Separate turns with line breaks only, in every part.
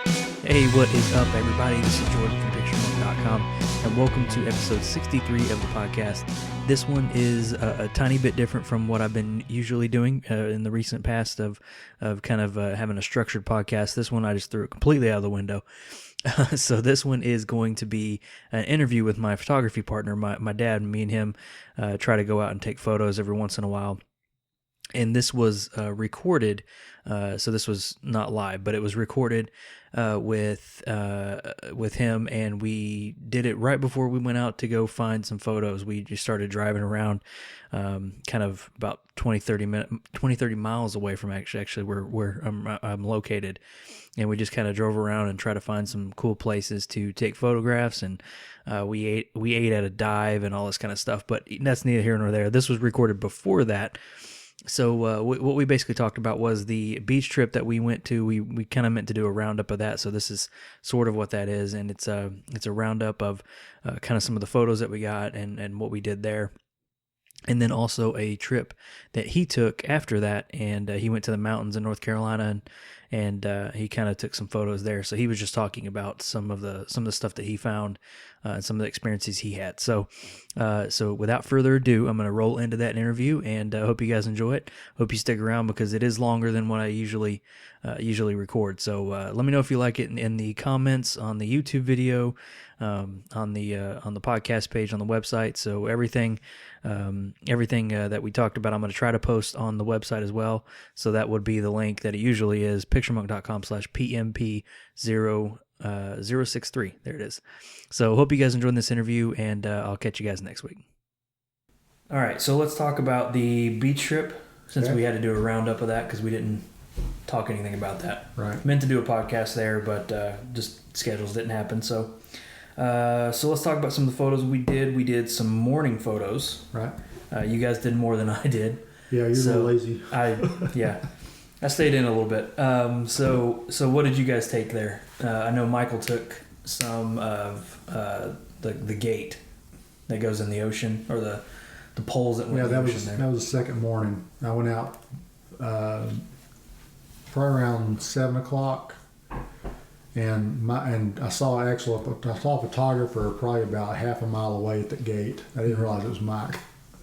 Hey, what is up, everybody? This is Jordan from PictureMonk.com, and welcome to episode 63 of the podcast. This one is a tiny bit different from what I've been usually doing in the recent past of having a structured podcast. This one I just threw it completely out of the window. So this one is going to be an interview with my photography partner, my dad. Me and him try to go out and take photos every once in a while. And this was recorded, so this was not live, but it was recorded with him, and we did it right before we went out to go find some photos. We just started driving around, kind of about 20, 30 miles away from actually where I'm located, and we just kind of drove around and tried to find some cool places to take photographs, and we ate at a dive and all this kind of stuff. But that's neither here nor there. This was recorded before that. So what we basically talked about was the beach trip that we went to. We kind of meant to do a roundup of that, so this is sort of what that is, and it's a roundup of kind of some of the photos that we got and what we did there. And then also a trip that he took after that, and he went to the mountains in North Carolina, and he kind of took some photos there. So he was just talking about some of the stuff that he found, and some of the experiences he had. So without further ado, I'm going to roll into that interview, and I hope you guys enjoy it. Hope you stick around because it is longer than what I usually record. So let me know if you like it in the comments on the YouTube video, on the podcast page on the website. So everything that we talked about, I'm going to try to post on the website as well. So that would be the link that it usually is, PictureMonk.com/PMP0063. There it is. So hope you guys enjoyed this interview, and I'll catch you guys next week. All right, so let's talk about the beach trip, since we had to do a roundup of that because we didn't talk anything about that.
Right.
Meant to do a podcast there, but just schedules didn't happen. So let's talk about some of the photos we did. We did some morning photos.
Right.
You guys did more than I did.
Yeah, you're a little lazy.
I stayed in a little bit. So what did you guys take there? I know Michael took some of the gate that goes in the ocean, or the poles that went in the ocean there.
That was the second morning. I went out probably around 7 o'clock, and I saw a photographer probably about half a mile away at the gate. I didn't realize it was Mike.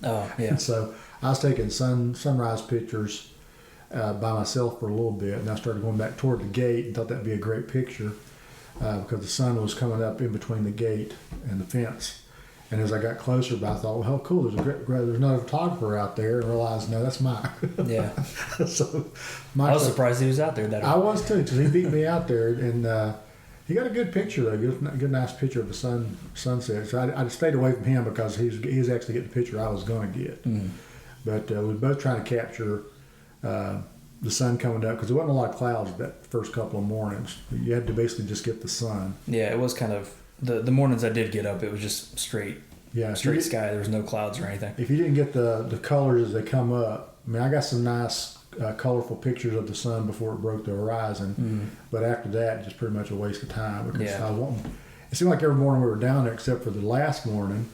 Oh, yeah.
And so I was taking sunrise pictures by myself for a little bit, and I started going back toward the gate and thought that'd be a great picture because the sun was coming up in between the gate and the fence. And as I got closer, I thought, well, cool, there's another photographer out there, and realized, no, that's Mike.
Yeah.
So
I was surprised he was out there that
I was too, because he beat me out there, and he got a good picture, though, good nice picture of the sunset. So I stayed away from him because he was actually getting the picture I was going to get. Mm. But we were both trying to capture the sun coming up, because there wasn't a lot of clouds that first couple of mornings. You had to basically just get the sun.
Yeah, it was kind of, the mornings I did get up, it was just straight sky. There was no clouds or anything.
If you didn't get the colors as they come up, I mean, I got some nice colorful pictures of the sun before it broke the horizon, but after that, just pretty much a waste of time, because it seemed like every morning we were down there except for the last morning.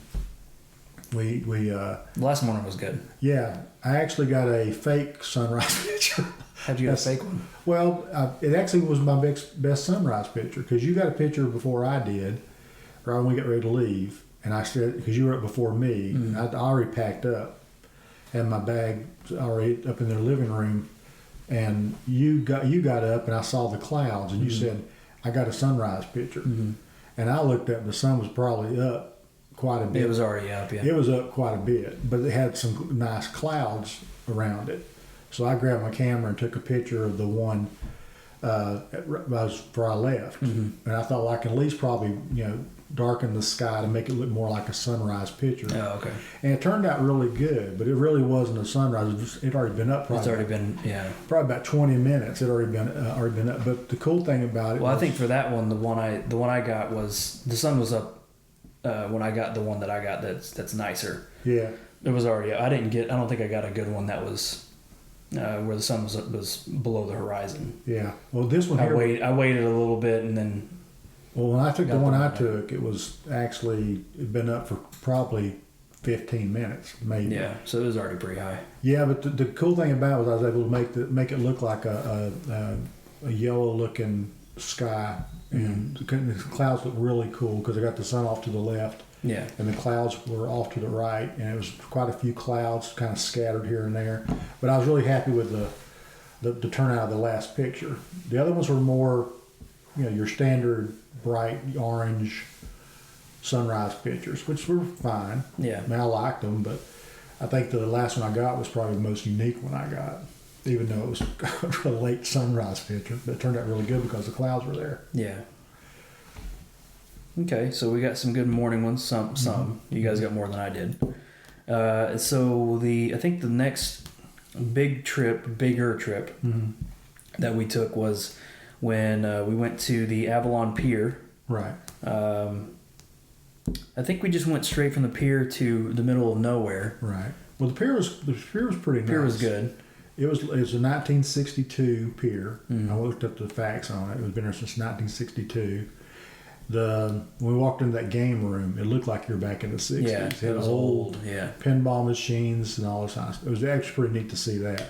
The
last morning was good.
Yeah, I actually got a fake sunrise picture.
How'd you get a fake one?
Well, it actually was my best sunrise picture, because you got a picture before I did, right when we got ready to leave, and I said, because you were up before me, I already packed up, had my bag already up in their living room, and you got up, and I saw the clouds, and you said, I got a sunrise picture, and I looked up, and the sun was probably up quite a bit.
It was already up, yeah.
It was up quite a bit, but it had some nice clouds around it. So I grabbed my camera and took a picture of the one before I left, and I thought, well, I can at least probably darken the sky to make it look more like a sunrise picture.
Oh, okay.
And it turned out really good, but it really wasn't a sunrise. It already been up. Probably about 20 minutes. It already been up. But the cool thing about it.
Well, I think for that one, the one I got was the sun was up when I got the one that I got. That's nicer.
Yeah.
It was already. I don't think I got a good one that was. Where the sun was below the horizon.
Yeah. Well, this one
I waited a little bit, and then.
Well, when I took the one I took, it was actually it'd been up for probably 15 minutes, maybe.
Yeah. So it was already pretty high.
Yeah, but the cool thing about it was I was able to make it look like a yellow looking sky, and the clouds looked really cool because they got the sun off to the left.
Yeah.
And the clouds were off to the right, and it was quite a few clouds kind of scattered here and there. But I was really happy with the turnout of the last picture. The other ones were more, your standard bright orange sunrise pictures, which were fine.
Yeah.
I mean, I liked them, but I think the last one I got was probably the most unique one I got, even though it was a late sunrise picture. But it turned out really good because the clouds were there.
Yeah. Okay, so we got some good morning ones. Some. You guys got more than I did. So I think the next bigger trip that we took was when we went to the Avalon Pier.
Right.
I think we just went straight from the pier to the middle of nowhere.
Right. Well, the pier was pretty nice.
The pier was good.
It was a 1962 pier.
Mm-hmm.
I looked up the facts on it. It was been there since 1962. When we walked into that game room, it looked like you were back in the 60s.
Yeah, it was old. Yeah,
pinball machines and all this kind of stuff. It was actually pretty neat to see that.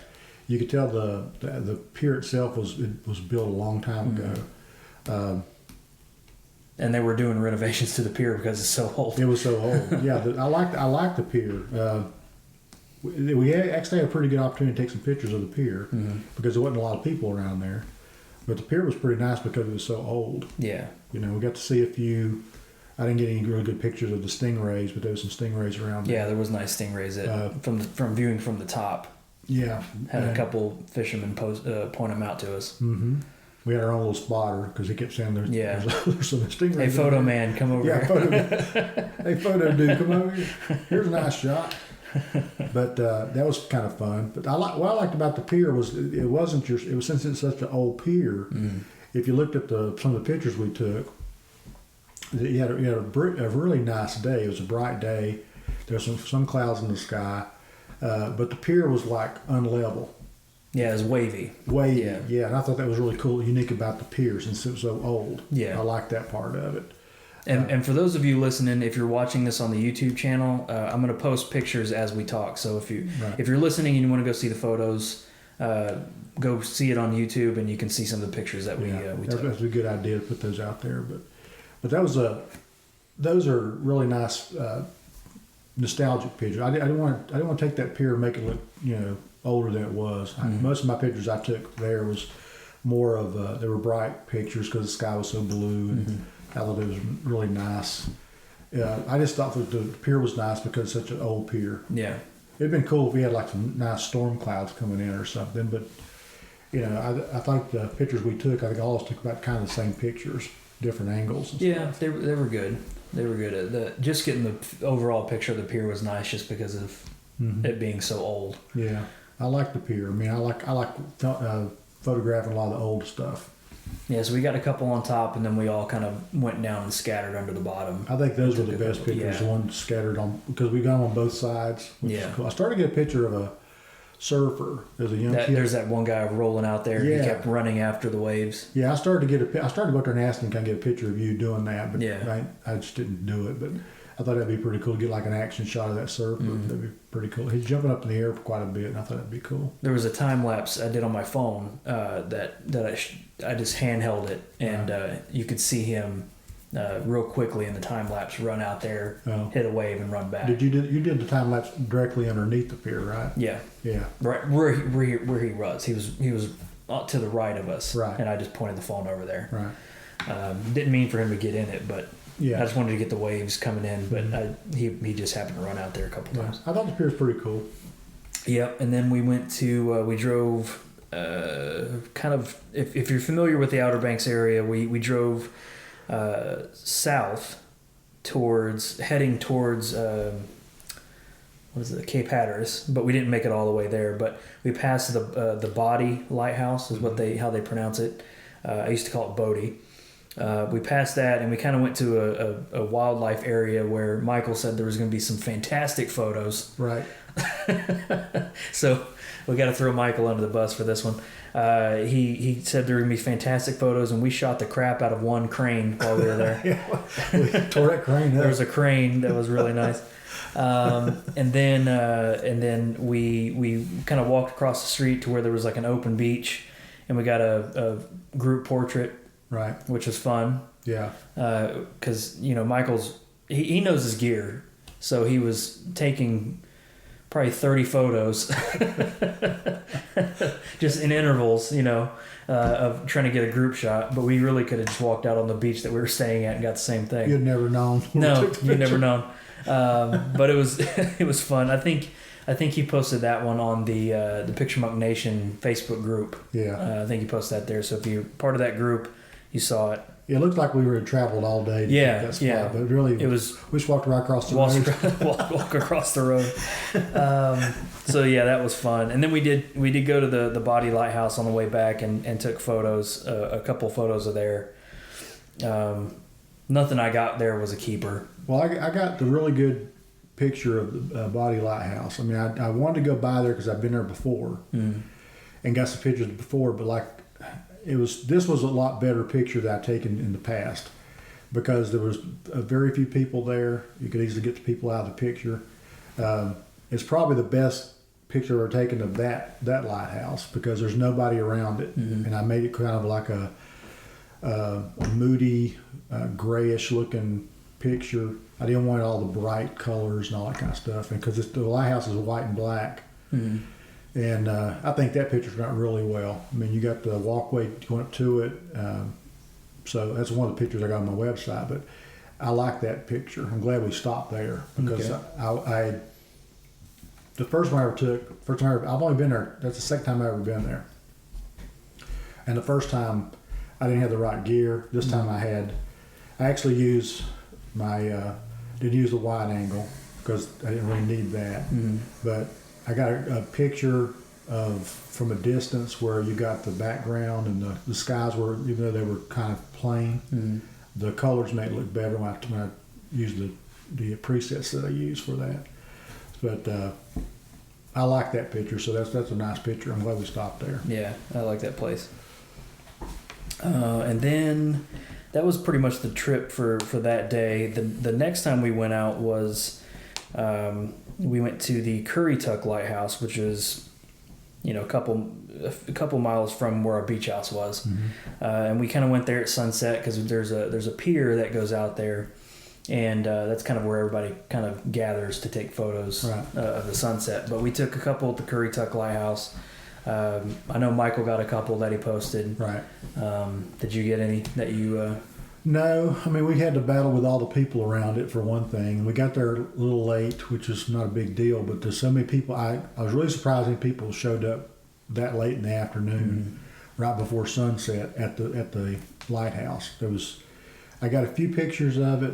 You could tell the pier itself was built a long time ago. And
they were doing renovations to the pier because it's so old.
It was so old. Yeah, I liked the pier. We actually had a pretty good opportunity to take some pictures of the pier because there wasn't a lot of people around there. But the pier was pretty nice because it was so old.
Yeah.
We got to see a few. I didn't get any really good pictures of the stingrays, but there was some stingrays around there.
Yeah, there was nice stingrays from viewing from the top.
Yeah.
Had a couple fishermen point them out to us.
Mm-hmm. We had our own little spotter because he kept saying there's some stingrays.
Hey, photo man, come over
here. Hey, photo dude, come over here. Here's a nice shot. But that was kind of fun. But what I liked about the pier was it was since it's such an old pier. If you looked at some of the pictures we took, you had a really nice day. It was a bright day. There was some clouds in the sky, but the pier was like unlevel.
Yeah, it was wavy.
Yeah, and I thought that was really cool, unique about the pier since it was so old.
Yeah,
I liked that part of it.
And for those of you listening, if you're watching this on the YouTube channel, I'm going to post pictures as we talk. So if you're listening and you want to go see the photos, go see it on YouTube, and you can see some of the pictures that we took.
That's a good idea to put those out there. But those are really nice nostalgic pictures. I didn't want to take that pier and make it look older than it was. Most of my pictures I took there was more of they were bright pictures because the sky was so blue and I thought it was really nice. I just thought that the pier was nice because it's such an old pier.
Yeah,
it'd been cool if we had like some nice storm clouds coming in or something. But I think the pictures we took, I think all of us took about kind of the same pictures, different angles. And stuff.
They were good. They were good. Just getting the overall picture of the pier was nice, just because of it being so old.
Yeah, I like the pier. I mean, I like photographing a lot of the old stuff.
Yeah, so we got a couple on top, and then we all kind of went down and scattered under the bottom.
I think those were the best pictures, the ones scattered on, because we got them on both sides. Which is cool. I started to get a picture of a surfer as a young kid.
There's that one guy rolling out there. Yeah. He kept running after the waves.
Yeah, I started to go up there and ask him, can I get a picture of you doing that? But I just didn't do it. But I thought that'd be pretty cool to get like an action shot of that surfer. That'd be pretty cool. He's jumping up in the air for quite a bit, and I thought that'd be cool.
There was a time lapse I did on my phone that I just handheld it, and you could see him real quickly in the time lapse run out there, hit a wave, and run back.
You did the time lapse directly underneath the pier, right?
Yeah. Right where he was. He was to the right of us,
right? And
I just pointed the phone over there.
Right.
Didn't mean for him to get in it, but.
Yeah.
I just wanted to get the waves coming in, but he just happened to run out there a couple times.
I thought the pier was pretty cool.
Yep, and then we went to we drove kind of if you're familiar with the Outer Banks area, we drove south heading towards what is it, Cape Hatteras, but we didn't make it all the way there. But we passed the Bodie Lighthouse is how they pronounce it. I used to call it Bodie. We passed that, and we kind of went to a wildlife area where Michael said there was going to be some fantastic photos.
Right.
So we got to throw Michael under the bus for this one. He said there were going to be fantastic photos, and we shot the crap out of one crane while we were there.
We tore that crane up.
There was a crane that was really nice. And then we kind of walked across the street to where there was like an open beach, and we got a group portrait
Right.
which was fun.
Yeah.
Because Michael's he knows his gear, so he was taking probably 30 photos just in intervals, of trying to get a group shot. But we really could have just walked out on the beach that we were staying at and got the same thing.
You'd never known.
No, you'd never known. But it was it was fun. I think he posted that one on the PictureMonk Nation Facebook group.
Yeah.
I think he posted that there. So if you're part of that group, you saw it.
It looked like we had traveled all day to get that spot, but really,
it was.
We just walked right across the road.
Walk across the road. So yeah, that was fun. And then we did go to the Body Lighthouse on the way back and took photos, a couple photos of there. Nothing I got there was a keeper.
Well, I got the really good picture of the Body Lighthouse. I mean, I wanted to go by there because I've been there before and got some pictures before, but this was a lot better picture that I've taken in the past because there was very few people there. You could easily get the people out of the picture. It's probably the best picture I've ever taken of that lighthouse because there's nobody around it, and I made it kind of like a moody, grayish looking picture. I didn't want all the bright colors and all that kind of stuff, and because the lighthouse is white and black. And I think that picture turned out really well. I mean, you got the walkway going up to it. So that's one of the pictures I got on my website. But I like that picture. I'm glad we stopped there because I the first one I ever took, I've only been there, that's the second time I've ever been there. And the first time I didn't have the right gear. This time I actually used didn't use the wide angle because I didn't really need that. But I got a picture from a distance where you got the background and the skies were, even though they were kind of plain, the colors made it look better when I used the presets that I use for that. But I like that picture, so that's a nice picture. I'm glad we stopped there.
Yeah, I like that place. And then that was pretty much the trip for that day. The next time we went out was we went to the Currituck Lighthouse, which is a couple miles from where our beach house was. And we kind of went there at sunset because there's a pier that goes out there, and that's kind of where everybody kind of gathers to take photos of the sunset. But we took a couple at the Currituck Lighthouse. I know Michael got a couple that he posted.
Right.
Did you get any that you...
No, I mean, we had to battle with all the people around it for one thing. We got there a little late, which is not a big deal, but there's so many people. I was really surprised when people showed up that late in the afternoon, right before sunset at the lighthouse. I got a few pictures of it.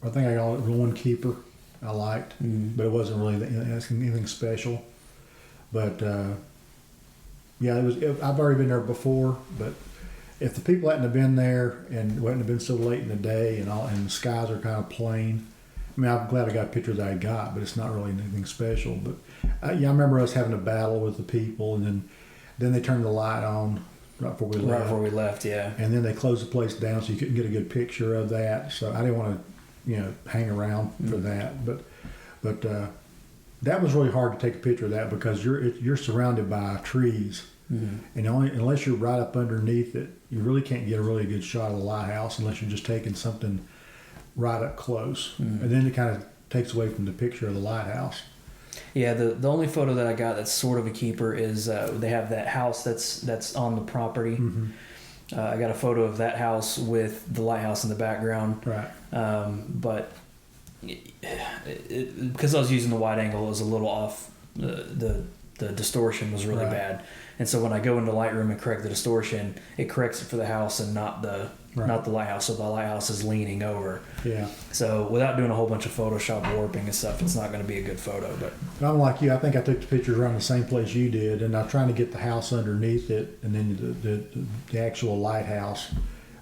I think I got one keeper I liked, but it wasn't really anything special. But yeah, I've already been there before, but if the people hadn't have been there and it wouldn't have been so late in the day and the skies are kind of plain, I mean, I'm glad I got a picture that I got, but it's not really anything special. But I remember us having a battle with the people, and then they turned the light on right before we left.
Right before we left, yeah.
And then they closed the place down, so you couldn't get a good picture of that. So I didn't want to, hang around for that. But that was really hard to take a picture of that because you're surrounded by trees. And unless you're right up underneath it, you really can't get a really good shot of the lighthouse unless you're just taking something right up close. And then it kind of takes away from the picture of the lighthouse.
Yeah, the only photo that I got that's sort of a keeper is they have that house that's on the property. I got a photo of that house with the lighthouse in the background.
Right.
But because I was using the wide angle, it was a little off. The distortion was really bad. And so when I go into Lightroom and correct the distortion, it corrects it for the house and not the lighthouse. So the lighthouse is leaning over. Yeah. So without doing a whole bunch of Photoshop warping and stuff, it's not going to be a good photo. But
I'm like you. I think I took the pictures around the same place you did, and I'm trying to get the house underneath it, and then the actual lighthouse.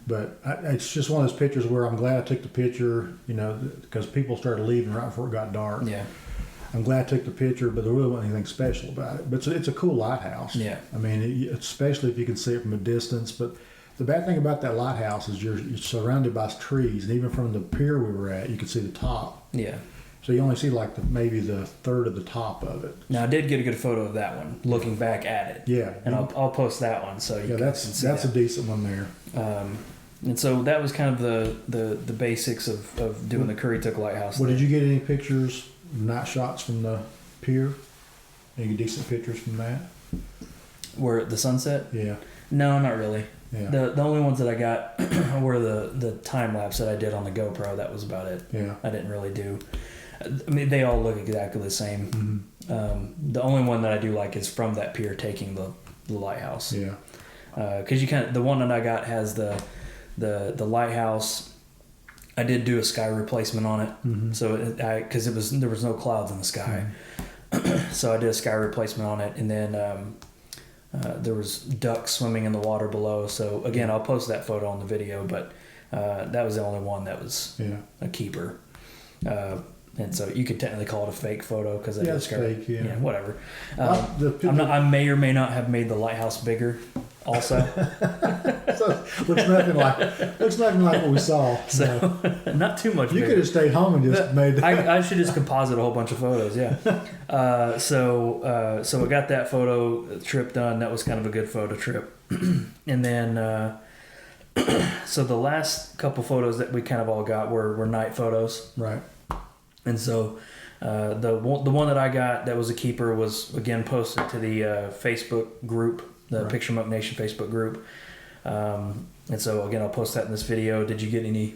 But it's just one of those pictures where I'm glad I took the picture, because people started leaving right before it got dark. Yeah. I'm glad I took the picture, but there really wasn't anything special about it. But it's a cool lighthouse. Yeah. I mean, especially if you can see it from a distance. But the bad thing about that lighthouse is you're surrounded by trees, and even from the pier we were at, you could see the top. Yeah. So you only see like maybe the third of the top of it.
Now I did get a good photo of that one, looking back at it.
Yeah.
And I'll post that one so you can see
that's
that.
a decent one there.
And so that was kind of the basics of doing the Currituck Lighthouse.
Well, did you get any pictures, night shots from the pier? Any decent pictures from that?
Where the sunset?
Yeah.
No, not really.
Yeah.
The only ones that I got were the time lapse that I did on the GoPro. That was about it.
Yeah.
I didn't really do. I mean, they all look exactly the same.
Mm-hmm.
The only one that I do like is from that pier taking the lighthouse.
Yeah.
Because the one that I got has the lighthouse. I did do a sky replacement on it, so because there was no clouds in the sky, so I did a sky replacement on it, and then there was ducks swimming in the water below. So again, I'll post that photo on the video, but that was the only one that was a keeper. And so you could technically call it a fake photo because
it's fake. Yeah,
whatever. I may or may not have made the lighthouse bigger. Also,
so looks nothing like what we saw.
So not too much.
You could have stayed home and just made.
I should just composite a whole bunch of photos. Yeah. So we got that photo trip done. That was kind of a good photo trip. And then so the last couple photos that we kind of all got were night photos.
Right.
And so the one that I got that was a keeper was again posted to the Facebook group, the PictureMonk Nation Facebook group. And so again, I'll post that in this video. Did you get any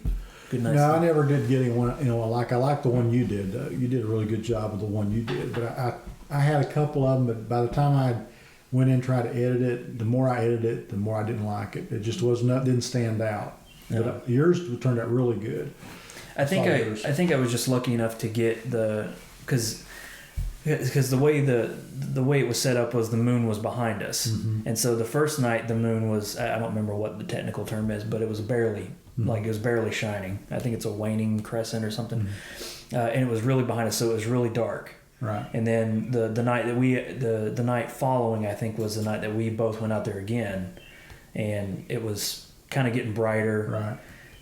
good nights?
No, I never did get any one. I like the one you did. You did a really good job with the one you did. But I had a couple of them. But by the time I went in and tried to edit it, the more I edited it, the more I didn't like it. It just didn't stand out.
No.
But yours turned out really good.
I think I was just lucky enough to get because the way it was set up was the moon was behind us, and so the first night the moon was, I don't remember what the technical term is, but it was barely shining. I think it's a waning crescent or something, and it was really behind us, so it was really dark.
Right.
And then the night that the night following, I think, was the night that we both went out there again, and it was kind of getting brighter.
Right.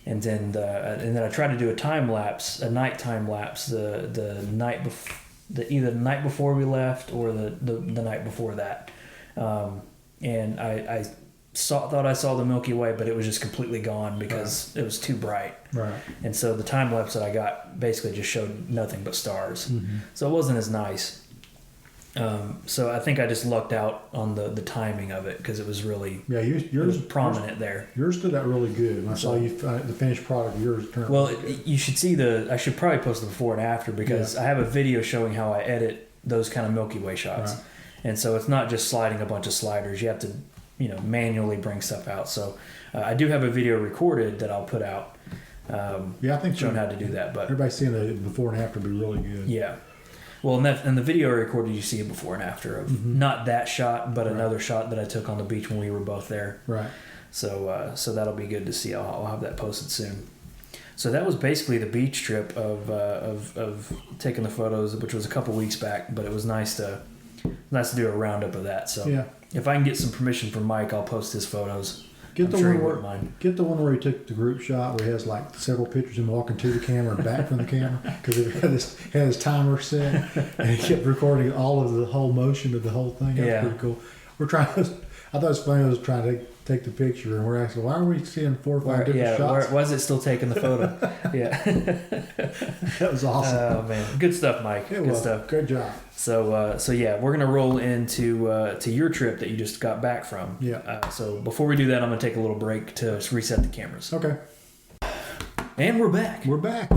And then I tried to do a night time lapse, the night either the night before we left or the night before that, and I thought I saw the Milky Way, but it was just completely gone because it was too bright.
Right.
And so the time lapse that I got basically just showed nothing but stars, so it wasn't as nice. So I think I just lucked out on the timing of it because it was really
yours
was prominent there.
Yours stood out really good. When I saw you the finished product of yours turned.
Well,
really good.
you should see I should probably post the before and after because I have a video showing how I edit those kind of Milky Way shots, and so it's not just sliding a bunch of sliders. You have to manually bring stuff out. So I do have a video recorded that I'll put out.
I think
showing how to do that, but
everybody's seeing the before and after be really good.
Yeah. Well, in the video I recorded, you see a before and after of not that shot, but another shot that I took on the beach when we were both there.
Right.
So that'll be good to see. I'll have that posted soon. So that was basically the beach trip of taking the photos, which was a couple weeks back. But it was nice to do a roundup of that. So if I can get some permission from Mike, I'll post his photos.
Get the one where he took the group shot where he has like several pictures of him walking to the camera and back from the camera because he had his timer set and he kept recording all of the whole motion of the whole thing. That's pretty cool. I thought it was funny. I was trying to take the picture and we're asking, why are we seeing 4 or 5 different shots?
Why is it still taking the photo?
That was awesome.
Oh man, good stuff, Mike. Good stuff.
Good job.
So we're gonna roll into to your trip that you just got back from.
Yeah.
So before we do that, I'm gonna take a little break to reset the cameras.
Okay.
And we're back.
We're back.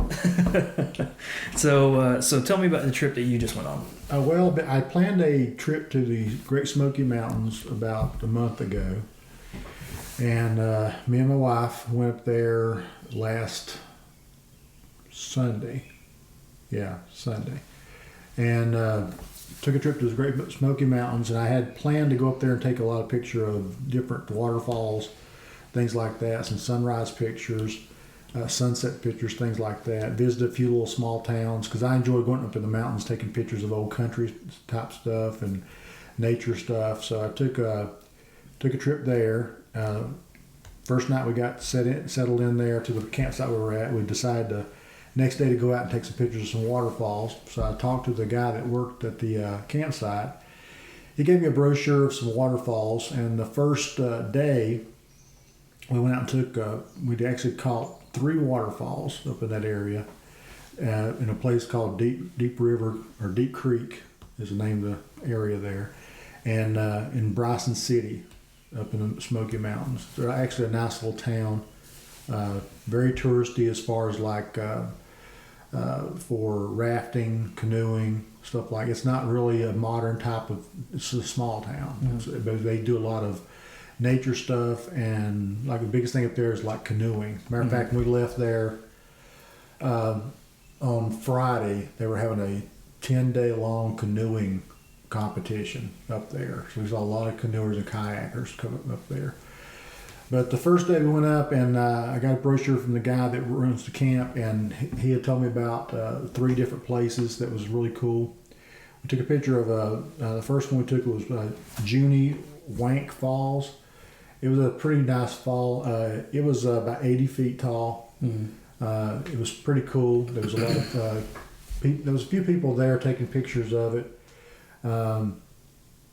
So tell me about the trip that you just went on.
Well, I planned a trip to the Great Smoky Mountains about a month ago. And me and my wife went up there last Sunday. Yeah, Sunday. And took a trip to the Great Smoky Mountains. And I had planned to go up there and take a lot of pictures of different waterfalls, things like that, some sunrise pictures, sunset pictures, things like that. Visit a few little small towns because I enjoy going up in the mountains, taking pictures of old country type stuff and nature stuff. So I took a trip there. First night we got settled in there to the campsite we were at. We decided to Next day to go out and take some pictures of some waterfalls. So I talked to the guy that worked at the campsite. He gave me a brochure of some waterfalls, and the first day we went out and took, we'd actually caught 3 waterfalls up in that area in a place called Deep River, or Deep Creek is the name of the area there, and in Bryson City up in the Smoky Mountains. They're actually a nice little town, very touristy as far as like for rafting, canoeing, stuff like. It's not really a modern type of, it's a small town, but they do a lot of nature stuff, and like the biggest thing up there is like canoeing. Matter of fact, when we left there on Friday, they were having a 10-day long canoeing competition up there. So we saw a lot of canoers and kayakers coming up there. But the first day we went up, and I got a brochure from the guy that runs the camp, and he had told me about 3 different places that was really cool. We took a picture of the first one we took was Junie Wank Falls. It was a pretty nice fall. It was about 80 feet tall. It was pretty cool. There was a lot of there was a few people there taking pictures of it.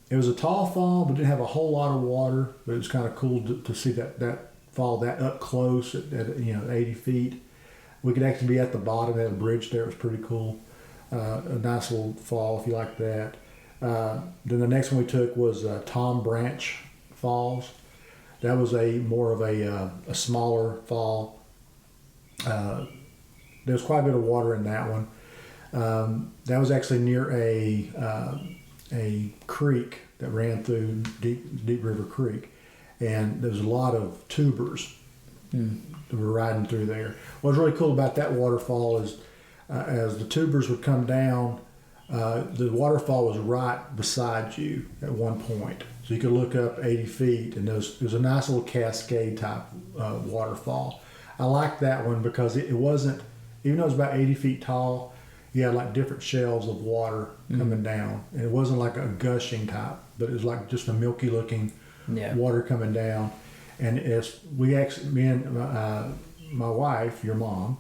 It was a tall fall, but didn't have a whole lot of water. But it was kind of cool to see that fall that up close at 80 feet. We could actually be at the bottom. They had a bridge there. It was pretty cool. A nice little fall if you like that. Then the next one we took was Tom Branch Falls. That was more of a smaller fall. There was quite a bit of water in that one. That was actually near a creek that ran through Deep River Creek, and there was a lot of tubers that were riding through there. What was really cool about that waterfall is as the tubers would come down, the waterfall was right beside you at one point. So you could look up 80 feet, and there's a nice little cascade type waterfall. I liked that one because it wasn't, even though it was about 80 feet tall, you had like different shelves of water coming down. And it wasn't like a gushing type, but it was like just a milky looking water coming down. And me and my wife, your mom,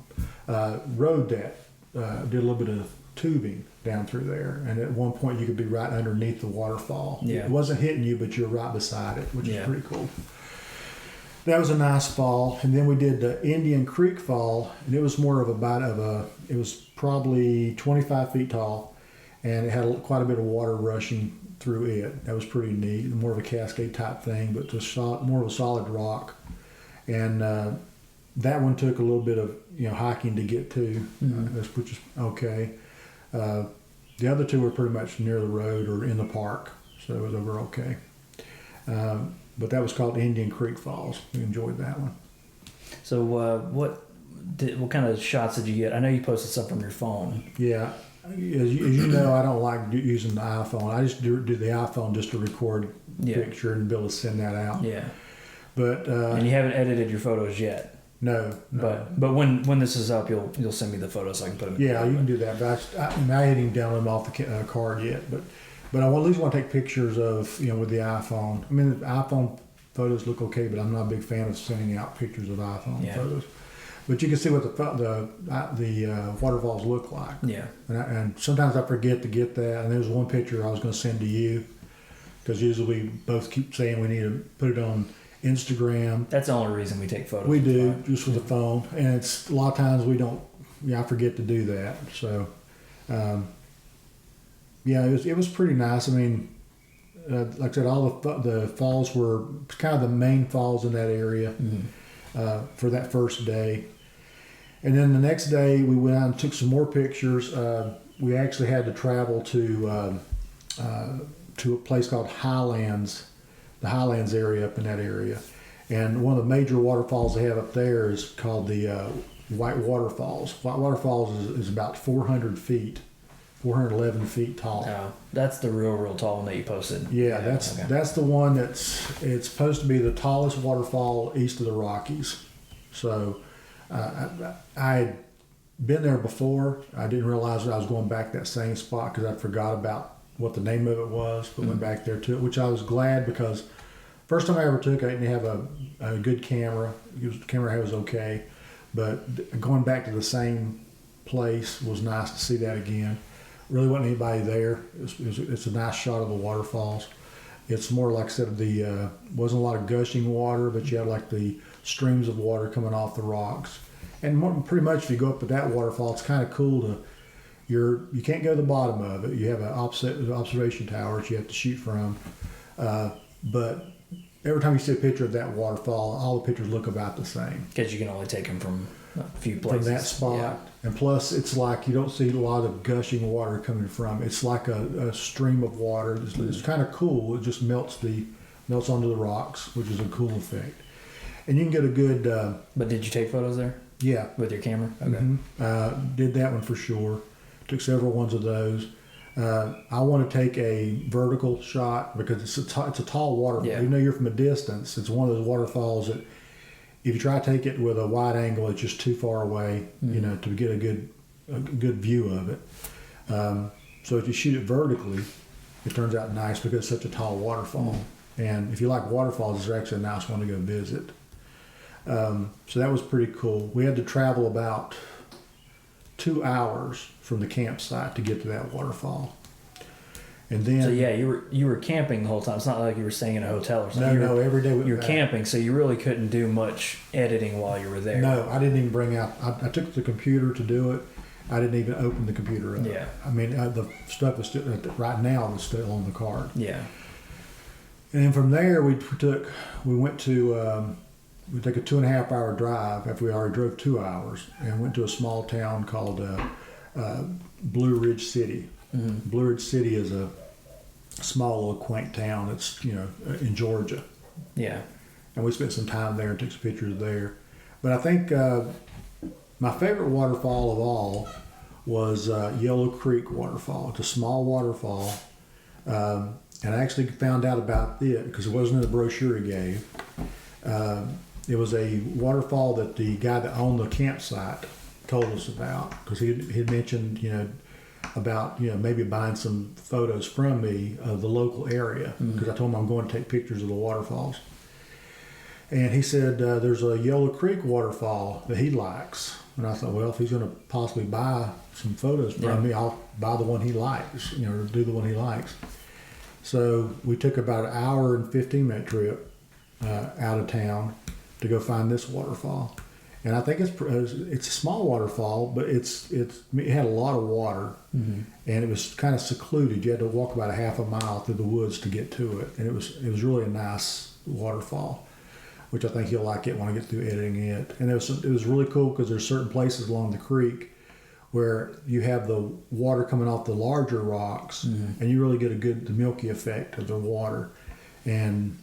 rode that, did a little bit of tubing down through there, and at one point you could be right underneath the waterfall. It wasn't hitting you, but you're right beside it, which is pretty cool. That was a nice fall. And then we did the Indian Creek Fall, and it was more of it was probably 25 feet tall, and it had quite a bit of water rushing through it. That was pretty neat, more of a cascade type thing, but just more of a solid rock. And that one took a little bit of hiking to get to, which is okay. The other 2 were pretty much near the road or in the park, so they were okay. But that was called Indian Creek Falls. We enjoyed that one.
So what kind of shots did you get? I know you posted stuff from your phone.
Yeah. As you know, I don't like using the iPhone. I just do the iPhone just to record picture and be able to send that out. Yeah. But
and you haven't edited your photos yet.
No.
But when this is up, you'll send me the photos so I can put them.
Yeah, you can do that. But I hadn't even downloaded them off the card yet. But I at least want to take pictures of with the iPhone. I mean, the iPhone photos look okay, but I'm not a big fan of sending out pictures of iPhone photos. But you can see what the waterfalls look like. Yeah. And sometimes I forget to get that. And there was one picture I was going to send to you, because usually we both keep saying we need to put it on Instagram.
That's the only reason we take photos.
We do, just with the phone. And it's a lot of times we don't, I forget to do that. So, it was pretty nice. I mean, like I said, all the falls were kind of the main falls in that area for that first day. And then the next day we went out and took some more pictures. We actually had to travel to a place called Highlands, the Highlands area up in that area. And one of the major waterfalls they have up there is called the White Waterfalls. White Waterfalls is about 400 feet. 411 feet tall.
Oh, that's the real tall one that you posted.
Yeah, that's the one it's supposed to be the tallest waterfall east of the Rockies. So I had been there before. I didn't realize that I was going back that same spot because I forgot about what the name of it was, but went back there to it, which I was glad because first time I ever took it, I didn't have a good camera. The camera I had was okay, but going back to the same place. It was nice to see that again. Really wasn't anybody there. It's a nice shot of the waterfalls. It's more like I said, wasn't a lot of gushing water, but you had like the streams of water coming off the rocks. And pretty much if you go up at that waterfall, it's kind of cool to, you can't go to the bottom of it. You have an observation tower that you have to shoot from. But every time you see a picture of that waterfall, all the pictures look about the same.
Because you can only take them from a few places.
From that spot. Yeah. And plus, it's like you don't see a lot of gushing water coming from. It's like a stream of water. It's kind of cool. It just melts onto the rocks, which is a cool effect. And you can get a good...
but did you take photos there?
Yeah.
With your camera? Okay.
Mm-hmm. Did that one for sure. Took several ones of those. I want to take a vertical shot because it's a tall waterfall.
Yeah.
Even though you're from a distance, it's one of those waterfalls that if you try to take it with a wide angle, it's just too far away, to get a good view of it. So if you shoot it vertically, it turns out nice because it's such a tall waterfall. And if you like waterfalls, it's actually a nice one to go visit. So that was pretty cool. We had to travel about 2 hours from the campsite to get to that waterfall. And then,
so yeah, you were camping the whole time. It's not like you were staying in a hotel or something.
No, every day
you were camping, so you really couldn't do much editing while you were there.
No, I didn't even bring out. I took the computer to do it. I didn't even open the computer up.
Yeah.
I mean, the stuff is still right now is still on the card.
Yeah.
And then from there, we took a 2.5 hour drive after we already drove 2 hours and went to a small town called Blue Ridge City. Mm-hmm. Blue Ridge City is a small little quaint town. It's in Georgia.
Yeah.
And we spent some time there and took some pictures there. But I think my favorite waterfall of all was Yellow Creek Waterfall. It's a small waterfall. And I actually found out about it because it wasn't in the brochure he gave. It was a waterfall that the guy that owned the campsite told us about because he had mentioned, about maybe buying some photos from me of the local area because I told him I'm going to take pictures of the waterfalls. And he said there's a Yellow Creek waterfall that he likes. And I thought, well, if he's going to possibly buy some photos from me, I'll buy the one he likes, or do the one he likes. So we took about an hour and 15-minute trip out of town to go find this waterfall. And I think it's a small waterfall, but it had a lot of water, and it was kind of secluded. You had to walk about a half a mile through the woods to get to it, and it was really a nice waterfall, which I think you'll like it when I get through editing it. And it was really cool because there's certain places along the creek where you have the water coming off the larger rocks, and you really get the milky effect of the water. And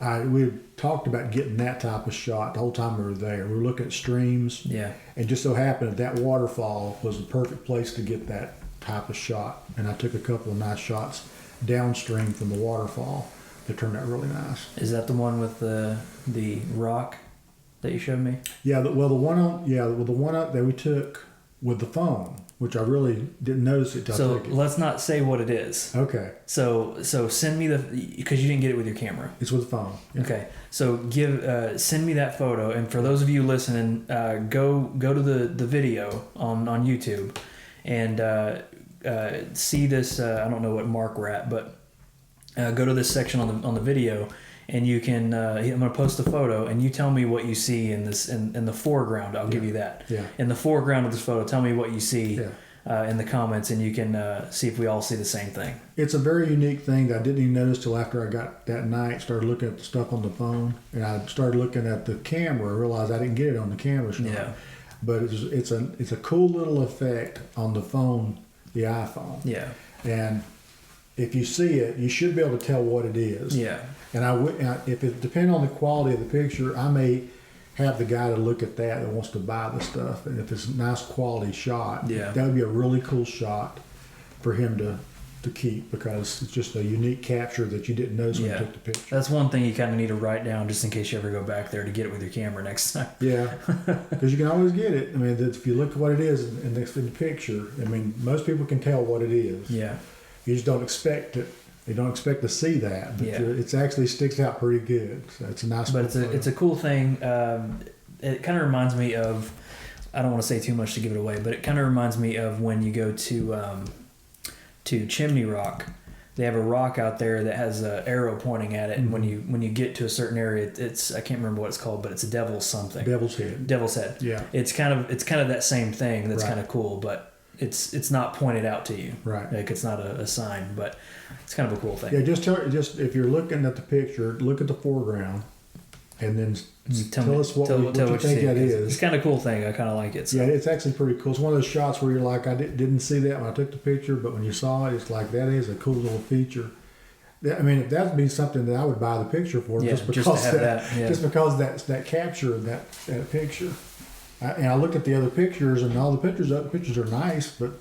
we talked about getting that type of shot the whole time we were there. We were looking at streams, and just so happened that waterfall was the perfect place to get that type of shot. And I took a couple of nice shots downstream from the waterfall that turned out really nice.
Is that the one with the rock that you showed me?
Yeah, the one up that we took with the phone, which I really didn't notice it.
So let's not say what it is.
Okay.
So send me because you didn't get it with your camera.
It's with the phone. Yeah.
Okay. So send me that photo, and for those of you listening, go to the video on YouTube, and see this. I don't know what mark we're at, but go to this section on the video. And you can. I'm going to post a photo, and you tell me what you see in this in the foreground. I'll give you that.
Yeah.
In the foreground of this photo, tell me what you see in the comments, and you can see if we all see the same thing.
It's a very unique thing that I didn't even notice till after I got that night. Started looking at the stuff on the phone, and I started looking at the camera. I realized I didn't get it on the camera shot.
Yeah.
But it's a cool little effect on the phone, the iPhone.
Yeah.
And if you see it, you should be able to tell what it is.
Yeah.
And if it depends on the quality of the picture, I may have the guy to look at that wants to buy the stuff. And if it's a nice quality shot, that would be a really cool shot for him to keep because it's just a unique capture that you didn't notice when you took the picture.
That's one thing you kind of need to write down just in case you ever go back there to get it with your camera next time.
Yeah, because you can always get it. I mean, if you look at what it is in the picture, I mean, most people can tell what it is.
Yeah.
You just don't expect it. You don't expect to see that, but it actually sticks out pretty good. So it's a nice.
But it's a cool thing. It kind of reminds me of I don't want to say too much to give it away, but it kind of reminds me of when you go to Chimney Rock. They have a rock out there that has an arrow pointing at it, and when you get to a certain area, it's I can't remember what it's called, but it's a devil's something.
Devil's Head.
Devil's Head.
Yeah.
It's kind of that same thing. That's
Right.
kind of cool, but it's not pointed out to you.
Right.
Like it's not a sign, but it's kind of a cool thing.
Yeah, just if you're looking at the picture, look at the foreground, and then tell us what you think that is.
It's kind of a cool thing. I kind of like it. So.
Yeah, it's actually pretty cool. It's one of those shots where you're like, I didn't see that when I took the picture, but when you saw it, it's like, that is a cool little feature. I mean, that'd be something that I would buy the picture for, just because that capture of that picture. And I looked at the other pictures, and all the pictures are nice, but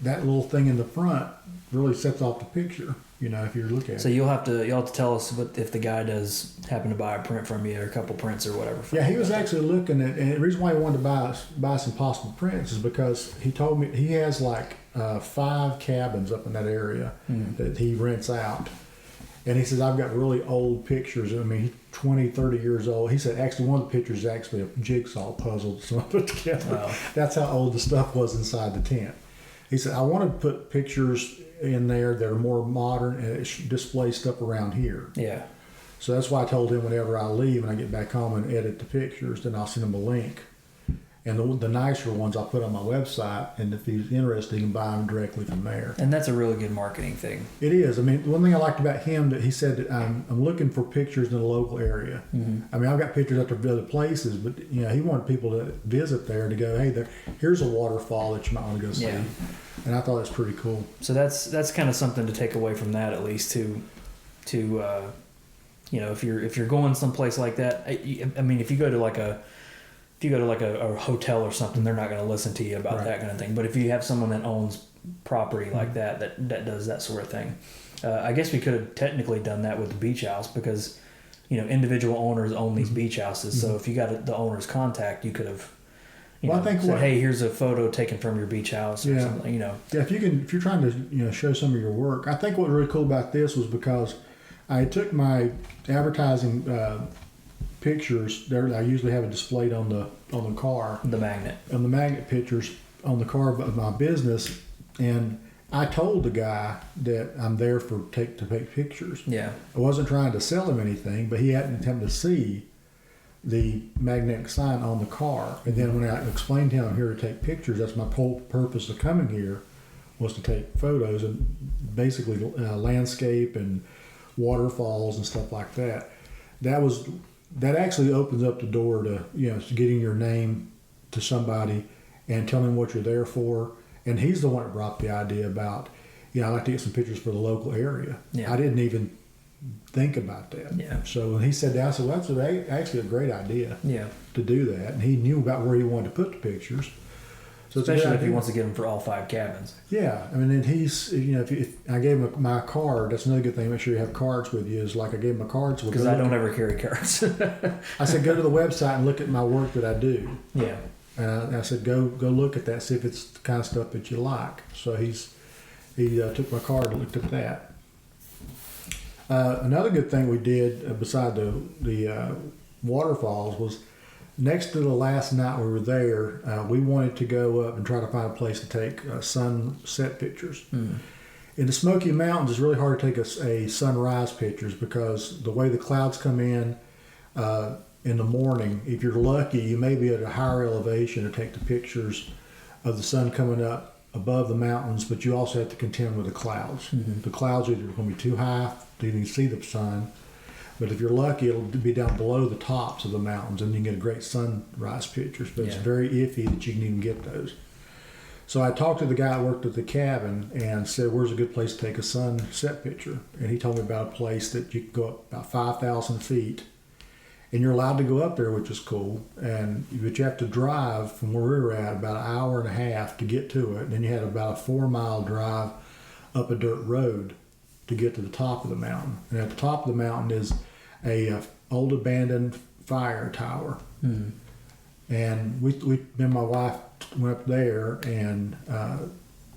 that little thing in the front really sets off the picture. If you look at it.
So you'll have to tell us if the guy does happen to buy a print from you or a couple prints or whatever.
Yeah, he was actually looking at, and the reason why he wanted to buy some possible prints is because he told me he has like 5 cabins up in that area that he rents out. And he says, I've got really old pictures. I mean, he's 20, 30 years old. He said, actually, one of the pictures is actually a jigsaw puzzle that someone put together. Wow. That's how old the stuff was inside the tent. He said, I want to put pictures in there that are more modern and display stuff around here.
Yeah.
So that's why I told him whenever I leave and I get back home and edit the pictures, then I'll send him a link. And the nicer ones I'll put on my website, and if he's interested, he can buy them directly from there.
And that's a really good marketing thing.
It is. I mean, one thing I liked about him, that he said that I'm looking for pictures in the local area. I mean, I've got pictures out there of other places, but he wanted people to visit there to go, hey, here's a waterfall that you might want to go see. Yeah. And I thought that's pretty cool. So
that's kind of something to take away from that, at least to if you're going someplace like that. I mean, if you go to like a hotel or something, they're not going to listen to you about that kind of thing. But if you have someone that owns property like that does that sort of thing, I guess we could have technically done that with the beach house because, individual owners own these beach houses. So if you got the owner's contact, you could have, said, hey, here's a photo taken from your beach house or something. Yeah,
if you're trying to show some of your work. I think what was really cool about this was because I took my advertising pictures there. I usually have it displayed on the car,
the
magnet pictures on the car of my business, and I told the guy that I'm there to take pictures.
Yeah,
I wasn't trying to sell him anything, but he hadn't come to see the magnetic sign on the car. And then when I explained to him I'm here to take pictures, that's my whole purpose of coming here, was to take photos and basically landscape and waterfalls and stuff like that. That actually opens up the door to getting your name to somebody and telling them what you're there for. And he's the one that brought the idea about, I'd like to get some pictures for the local area. Yeah. I didn't even think about that.
Yeah.
So when he said that, I said, well, that's actually a great idea.
Yeah.
To do that. And he knew about where he wanted to put the pictures.
So especially if he wants to get them for all 5 cabins.
Yeah, I mean, and he's, if I gave him my card, that's another good thing. Make sure you have cards with you. Is like I gave him my cards.
Because I don't ever carry cards.
I said, go to the website and look at my work that I do.
Yeah.
And I said, go look at that, see if it's the kind of stuff that you like. So he took my card and looked at that. Another good thing we did beside the waterfalls was, next to the last night we were there, we wanted to go up and try to find a place to take sunset pictures. In the Smoky Mountains, it's really hard to take a sunrise pictures because the way the clouds come in the morning, if you're lucky, you may be at a higher elevation to take the pictures of the sun coming up above the mountains, but you also have to contend with the clouds. The clouds are either going to be too high to even see the sun, but if you're lucky, it'll be down below the tops of the mountains, and you can get a great sunrise pictures. But it's very iffy that you can even get those. So I talked to the guy that worked at the cabin and said, where's a good place to take a sunset picture? And he told me about a place that you can go up about 5,000 feet, and you're allowed to go up there, which is cool. But you have to drive from where we were at about an hour and a half to get to it. And then you had about a 4-mile drive up a dirt road to get to the top of the mountain. And at the top of the mountain is a old abandoned fire tower. And me and my wife went up there, and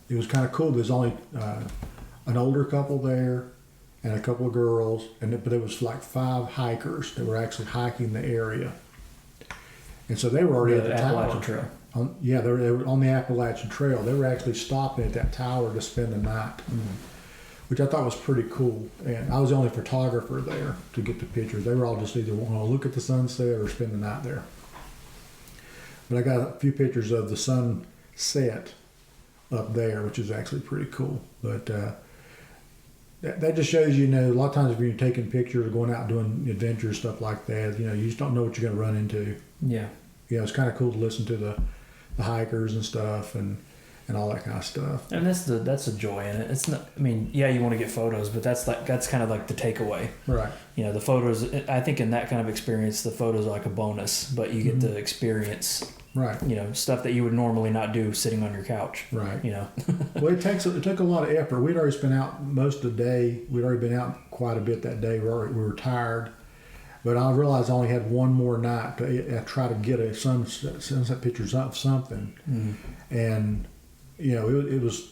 it was kind of cool. There's only an older couple there and a couple of girls, but there was like 5 hikers that were actually hiking the area. And so they were already at the tower.
Trail.
They were on the Appalachian Trail. They were actually stopping at that tower to spend the night, which I thought was pretty cool. And I was the only photographer there to get the pictures. They were all just either want to look at the sunset or spend the night there. But I got a few pictures of the sunset up there, which is actually pretty cool. But that just shows a lot of times if you're taking pictures or going out doing adventures, stuff like that, you just don't know what you're going to run into.
Yeah.
It's kind of cool to listen to the hikers and stuff and all that kind of stuff.
And that's the joy in it. It's not. I mean, yeah, you want to get photos, but that's kind of like the takeaway.
Right.
The photos. I think in that kind of experience, the photos are like a bonus, but you get to experience.
Right.
Stuff that you would normally not do sitting on your couch.
Right. Well, it took a lot of effort. We'd already spent out most of the day. We'd already been out quite a bit that day. We were tired. But I realized I only had one more night to try to get a sunset pictures of something. And, it was,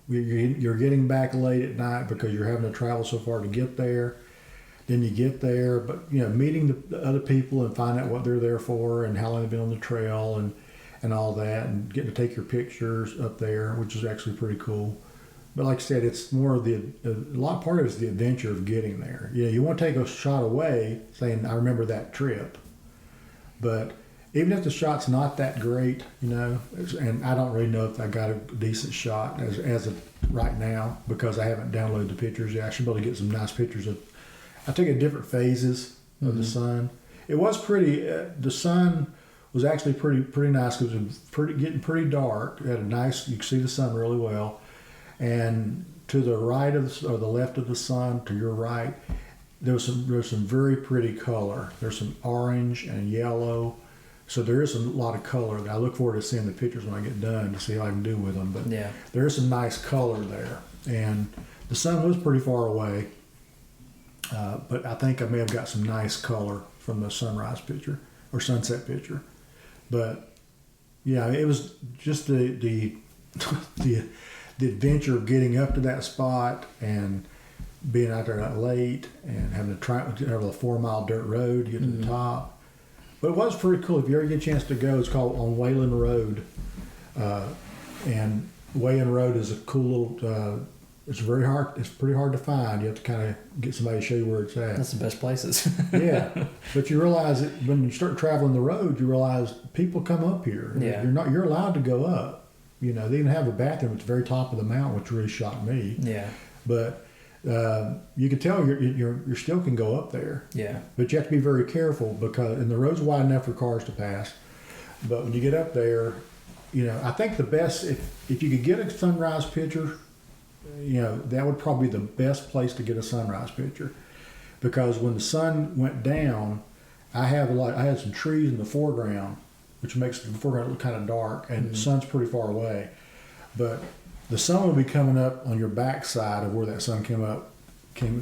you're getting back late at night because you're having to travel so far to get there. Then you get there, but, meeting the other people and find out what they're there for and how long they've been on the trail and all that, and getting to take your pictures up there, which is actually pretty cool. But like I said, it's more of part of it is the adventure of getting there. You want to take a shot away saying, I remember that trip. But even if the shot's not that great, and I don't really know if I got a decent shot as of right now because I haven't downloaded the pictures yet. I should be able to get some nice pictures I took at different phases of the sun. It was pretty, the sun was actually pretty nice because it was getting pretty dark. It had you could see the sun really well. And to the right or the left of the sun, to your right, there's some very pretty color. There's some orange and yellow, so there is a lot of color. I look forward to seeing the pictures when I get done to see how I can do with them. But there is some nice color there, and the sun was pretty far away. But I think I may have got some nice color from the sunrise picture or sunset picture. But it was just the adventure of getting up to that spot and being out there that late and having to travel a 4-mile dirt road to get to the top. But it was pretty cool. If you ever get a chance to go, it's called on Wayland Road. And Wayland Road is a cool little, it's pretty hard to find. You have to kind of get somebody to show you where it's at.
That's the best places.
Yeah. But you realize that when you start traveling the road, you realize people come up here.
Yeah.
You're allowed to go up. They even have a bathroom at the very top of the mountain, which really shocked me.
Yeah.
But you can tell you still can go up there.
Yeah.
But you have to be very careful and the road's wide enough for cars to pass. But when you get up there, I think the best if you could get a sunrise picture, that would probably be the best place to get a sunrise picture, because when the sun went down, I had some trees in the foreground, which makes the foreground look kind of dark, and the sun's pretty far away. But the sun would be coming up on your backside of where that sun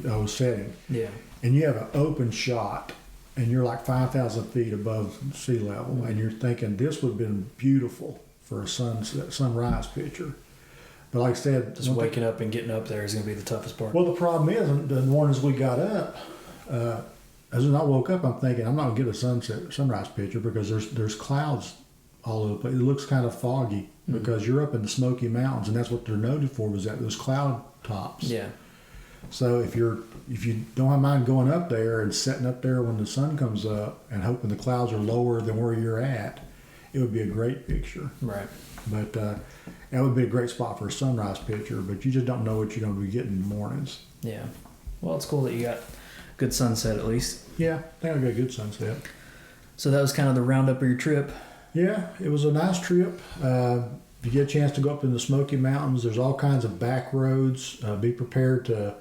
was setting.
Yeah.
And you have an open shot, and you're like 5,000 feet above sea level, and you're thinking this would have been beautiful for a sunrise picture. But like I said,
just waking up and getting up there is going to be the toughest part.
Well, the problem is, the mornings we got up, as I woke up, I'm thinking I'm not going to get a sunrise picture because there's clouds all over the place. It looks kind of foggy because you're up in the Smoky Mountains, and that's what they're noted for, was that those cloud tops.
Yeah.
So if you don't have mind going up there and sitting up there when the sun comes up and hoping the clouds are lower than where you're at, it would be a great picture.
Right.
But that would be a great spot for a sunrise picture, but you just don't know what you're going to be getting in the mornings.
Yeah. Well, it's cool that you got good sunset at least.
Yeah, I think I got a good sunset.
So that was kind of the roundup of your trip.
Yeah, it was a nice trip. If you get a chance to go up in the Smoky Mountains, there's all kinds of back roads. Be prepared to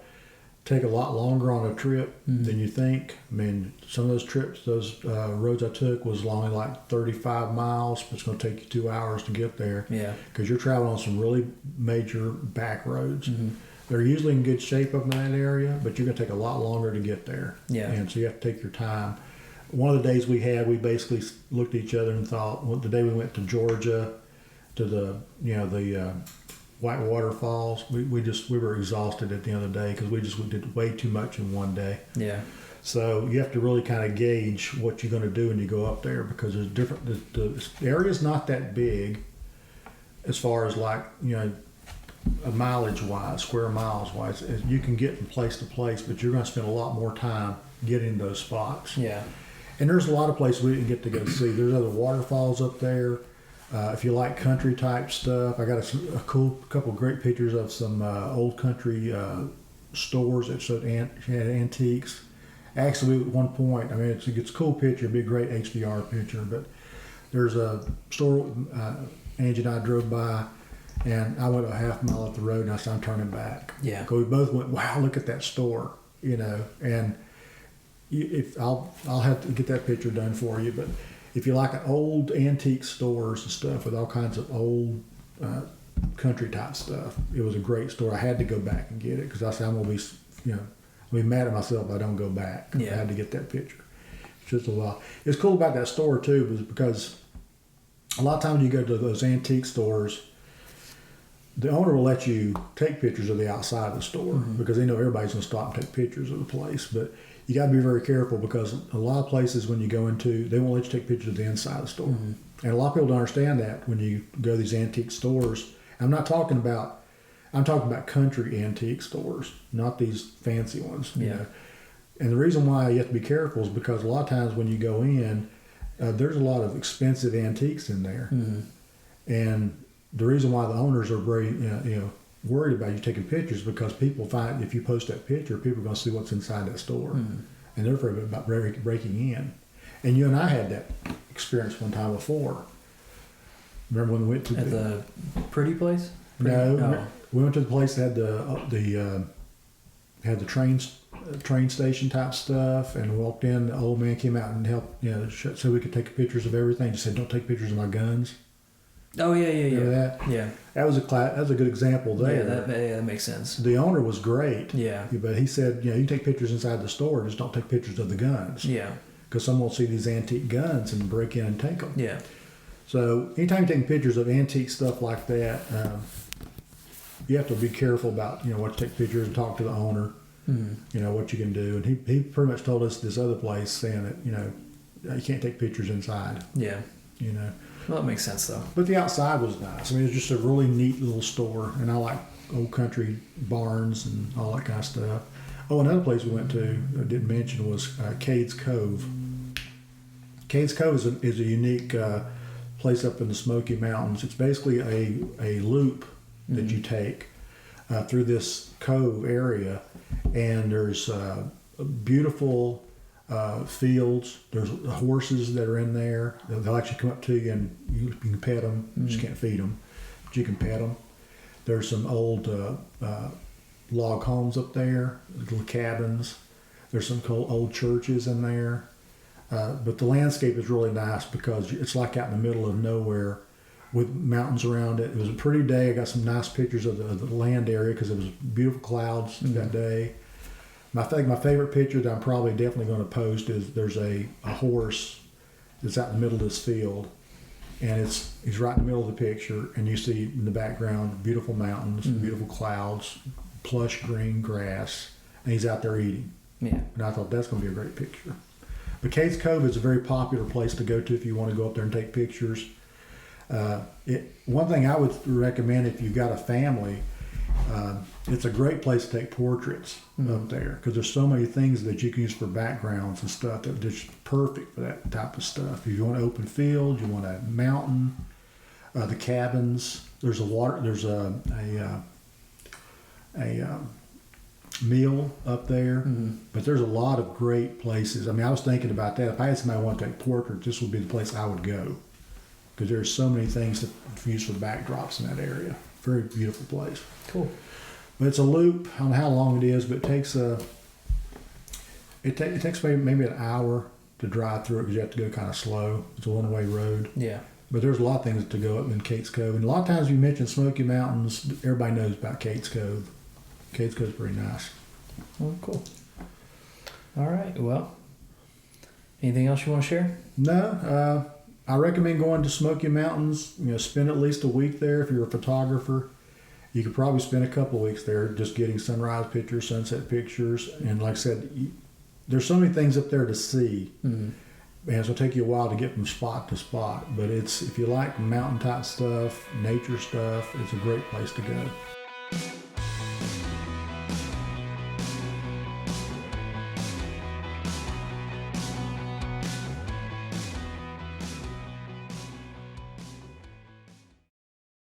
take a lot longer on a trip than you think. I mean, some of those trips, those roads I took was only like 35 miles, but it's going to take you 2 hours to get there.
Yeah.
Because you're traveling on some really major back roads. They're usually in good shape up in that area, but you're going to take a lot longer to get there.
Yeah.
And so you have to take your time. One of the days we basically looked at each other and thought, well, the day we went to Georgia, to the White Waterfalls, we were exhausted at the end of the day because we just did way too much in one day.
Yeah.
So you have to really kind of gauge what you're going to do when you go up there, because there's different. The area's not that big, as far as like a mileage wise, square miles wise. You can get from place to place, but you're going to spend a lot more time getting those spots.
Yeah.
And there's a lot of places we didn't get to go see. There's other waterfalls up there. If you like country type stuff, I got a couple great pictures of some old country stores that showed had antiques. Actually, at one point, I mean, it's a cool picture, it'd be a great HDR picture, but there's a store Angie and I drove by, and I went a half mile up the road, and I said, I'm turning back.
Yeah.
Because we both went, wow, look at that store, and if I'll have to get that picture done for you, but if you like old antique stores and stuff with all kinds of old country type stuff, it was a great store. I had to go back and get it, because I said I'm gonna be, I'll be mad at myself if I don't go back.
Yeah.
I had to get that picture. It's just a while. It's cool about that store too, was because a lot of times you go to those antique stores, the owner will let you take pictures of the outside of the store, because they know everybody's gonna stop and take pictures of the place, but you got to be very careful, because a lot of places when you go into, they won't let you take pictures of the inside of the store. And a lot of people don't understand that when you go to these antique stores. I'm talking about country antique stores, not these fancy ones.
Yeah.
And the reason why you have to be careful is because a lot of times when you go in, there's a lot of expensive antiques in there. And the reason why the owners are very, worried about you taking pictures, because people find if you post that picture, people are going to see what's inside that store, and they're afraid about breaking in. And you and I had that experience one time before. Remember when we went to
the pretty place?
No, we went to the place that had the train station type stuff, and we walked in. The old man came out and helped, so we could take pictures of everything. He said, "Don't take pictures of my guns."
Oh yeah.
Remember that?
Yeah.
That was a good example there.
That makes sense.
The owner was great.
Yeah.
But he said, you take pictures inside the store, just don't take pictures of the guns.
Yeah.
Because someone will see these antique guns and break in and take them.
Yeah.
So anytime you're taking pictures of antique stuff like that, you have to be careful about, what to take pictures and talk to the owner, what you can do. And he pretty much told us this other place saying that, you can't take pictures inside.
Yeah. Well, that makes sense, though.
But the outside was nice. I mean, it was just a really neat little store, and I like old country barns and all that kind of stuff. Oh, another place we went to I didn't mention was Cades Cove. Cades Cove is a unique place up in the Smoky Mountains. It's basically a loop that you take through this cove area, and there's beautiful fields. There's horses that are in there. They'll actually come up to you and you can pet them. You just can't feed them, but you can pet them. There's some old log homes up there, little cabins. There's some cool old churches in there. But the landscape is really nice because it's like out in the middle of nowhere with mountains around it. It was a pretty day. I got some nice pictures of the land area because it was beautiful clouds that day. I think my favorite picture that I'm probably definitely going to post is there's a horse that's out in the middle of this field, and he's right in the middle of the picture, and you see in the background beautiful mountains, beautiful clouds, plush green grass, and he's out there eating.
Yeah.
And I thought that's going to be a great picture. But Cades Cove is a very popular place to go to if you want to go up there and take pictures. One thing I would recommend if you've got a family, it's a great place to take portraits up there because there's so many things that you can use for backgrounds and stuff that are just perfect for that type of stuff. If you want an open field, you want a mountain, the cabins. There's a meal up there, but there's a lot of great places. I mean, I was thinking about that. If I had somebody who wanted to take portraits, this would be the place I would go because there's so many things to use for backdrops in that area. Very beautiful place.
Cool.
But it's a loop. I don't know how long it is, but it takes maybe an hour to drive through it because you have to go kind of slow. It's a one-way road.
Yeah.
But there's a lot of things to go up in Cades Cove. And a lot of times you mention Smoky Mountains, everybody knows about Cades Cove. Cades Cove's pretty nice.
Oh, cool. All right. Well, anything else you want to share?
No. I recommend going to Smoky Mountains. Spend at least a week there if you're a photographer. You could probably spend a couple of weeks there just getting sunrise pictures, sunset pictures. And like I said, there's so many things up there to see. Mm-hmm. And it's going to take you a while to get from spot to spot. But if you like mountaintop stuff, nature stuff, it's a great place to go.